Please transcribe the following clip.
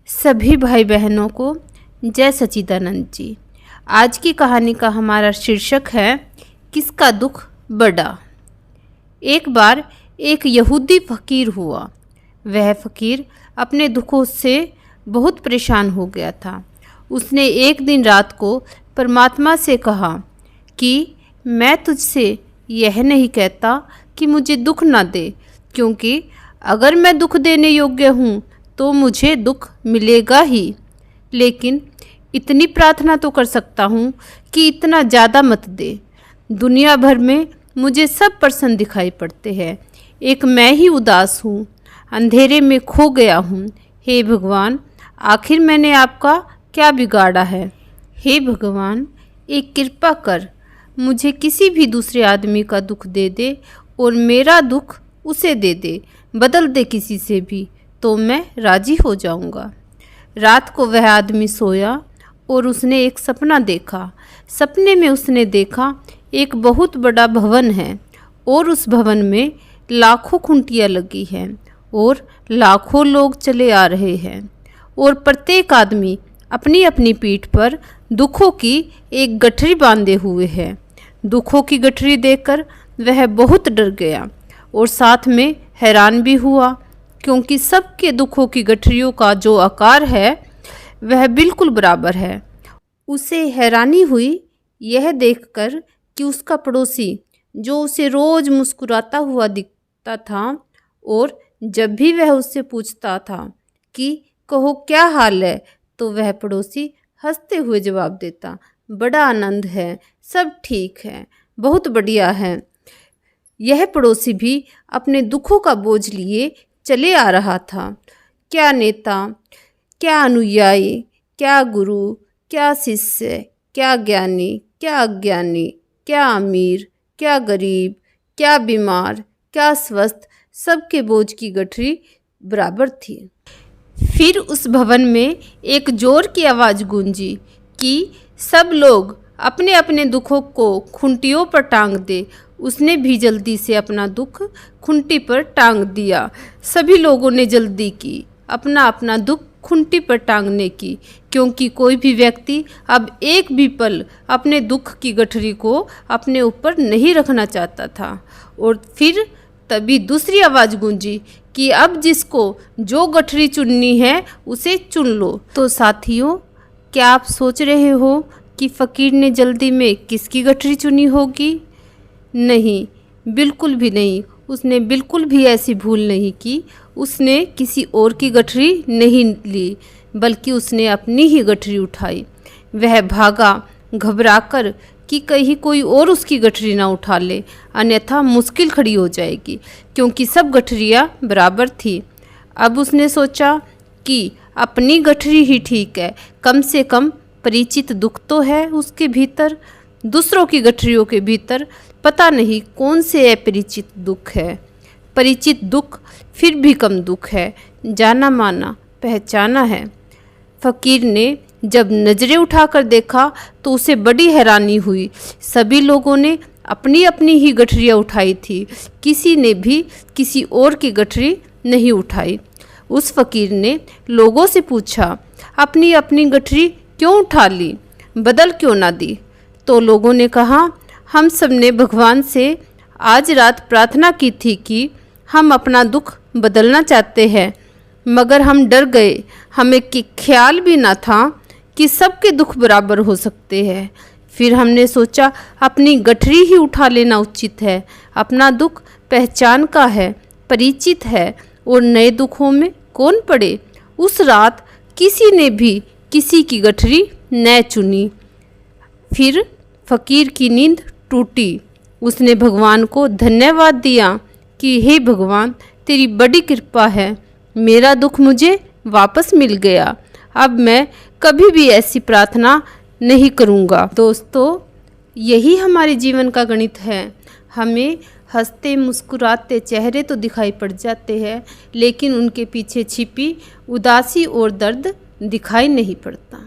सभी भाई बहनों को जय सच्चिदानंद जी। आज की कहानी का हमारा शीर्षक है किसका दुख बड़ा। एक बार एक यहूदी फ़कीर हुआ। वह फ़कीर अपने दुखों से बहुत परेशान हो गया था। उसने एक दिन रात को परमात्मा से कहा कि मैं तुझसे यह नहीं कहता कि मुझे दुख ना दे, क्योंकि अगर मैं दुख देने योग्य हूँ तो मुझे दुख मिलेगा ही, लेकिन इतनी प्रार्थना तो कर सकता हूँ कि इतना ज़्यादा मत दे। दुनिया भर में मुझे सब प्रसन्न दिखाई पड़ते हैं, एक मैं ही उदास हूँ, अंधेरे में खो गया हूँ। हे भगवान, आखिर मैंने आपका क्या बिगाड़ा है? हे भगवान, एक कृपा कर, मुझे किसी भी दूसरे आदमी का दुख दे दे और मेरा दुख उसे दे दे, बदल दे किसी से भी, तो मैं राजी हो जाऊंगा। रात को वह आदमी सोया और उसने एक सपना देखा। सपने में उसने देखा एक बहुत बड़ा भवन है और उस भवन में लाखों खूंटियाँ लगी हैं और लाखों लोग चले आ रहे हैं और प्रत्येक आदमी अपनी अपनी पीठ पर दुखों की एक गठरी बांधे हुए है। दुखों की गठरी देखकर वह बहुत डर गया और साथ में हैरान भी हुआ, क्योंकि सबके दुखों की गठरियों का जो आकार है वह बिल्कुल बराबर है। उसे हैरानी हुई यह देखकर कि उसका पड़ोसी, जो उसे रोज़ मुस्कुराता हुआ दिखता था और जब भी वह उससे पूछता था कि कहो क्या हाल है, तो वह पड़ोसी हंसते हुए जवाब देता, बड़ा आनंद है, सब ठीक है, बहुत बढ़िया है। यह पड़ोसी भी अपने दुखों का बोझ लिए चले आ रहा था। क्या नेता, क्या अनुयायी, क्या गुरु, क्या शिष्य, क्या ज्ञानी, क्या अज्ञानी, क्या अमीर, क्या गरीब, क्या बीमार, क्या स्वस्थ, सबके बोझ की गठरी बराबर थी। फिर उस भवन में एक जोर की आवाज़ गूंजी कि सब लोग अपने अपने दुखों को खूंटियों पर टांग दे। उसने भी जल्दी से अपना दुख खूंटी पर टांग दिया। सभी लोगों ने जल्दी की अपना अपना दुख खूंटी पर टांगने की, क्योंकि कोई भी व्यक्ति अब एक भी पल अपने दुख की गठरी को अपने ऊपर नहीं रखना चाहता था। और फिर तभी दूसरी आवाज़ गूंजी कि अब जिसको जो गठरी चुननी है उसे चुन लो। तो साथियों, क्या आप सोच रहे हो कि फ़कीर ने जल्दी में किसकी गठरी चुनी होगी? नहीं, बिल्कुल भी नहीं। उसने बिल्कुल भी ऐसी भूल नहीं की। उसने किसी और की गठरी नहीं ली, बल्कि उसने अपनी ही गठरी उठाई। वह भागा घबराकर कि कहीं कोई और उसकी गठरी ना उठा ले, अन्यथा मुश्किल खड़ी हो जाएगी, क्योंकि सब गठरियाँ बराबर थी। अब उसने सोचा कि अपनी गठरी ही ठीक है, कम से कम परिचित दुख तो है उसके भीतर। दूसरों की गठरियों के भीतर पता नहीं कौन से अपरिचित दुख है। परिचित दुख फिर भी कम दुख है, जाना माना पहचाना है। फ़कीर ने जब नज़रें उठाकर देखा तो उसे बड़ी हैरानी हुई। सभी लोगों ने अपनी अपनी ही गठरियाँ उठाई थी, किसी ने भी किसी और की गठरी नहीं उठाई। उस फ़कीर ने लोगों से पूछा, अपनी अपनी गठरी क्यों उठा ली, बदल क्यों ना दी? तो लोगों ने कहा, हम सब ने भगवान से आज रात प्रार्थना की थी कि हम अपना दुख बदलना चाहते हैं, मगर हम डर गए। हमें ख्याल भी ना था कि सबके दुख बराबर हो सकते हैं। फिर हमने सोचा अपनी गठरी ही उठा लेना उचित है। अपना दुख पहचान का है, परिचित है, और नए दुखों में कौन पड़े। उस रात किसी ने भी किसी की गठरी न चुनी। फिर फ़कीर की नींद टूटी। उसने भगवान को धन्यवाद दिया कि हे भगवान, तेरी बड़ी कृपा है, मेरा दुख मुझे वापस मिल गया। अब मैं कभी भी ऐसी प्रार्थना नहीं करूँगा। दोस्तों, यही हमारे जीवन का गणित है। हमें हंसते मुस्कुराते चेहरे तो दिखाई पड़ जाते हैं, लेकिन उनके पीछे छिपी उदासी और दर्द दिखाई नहीं पड़ता।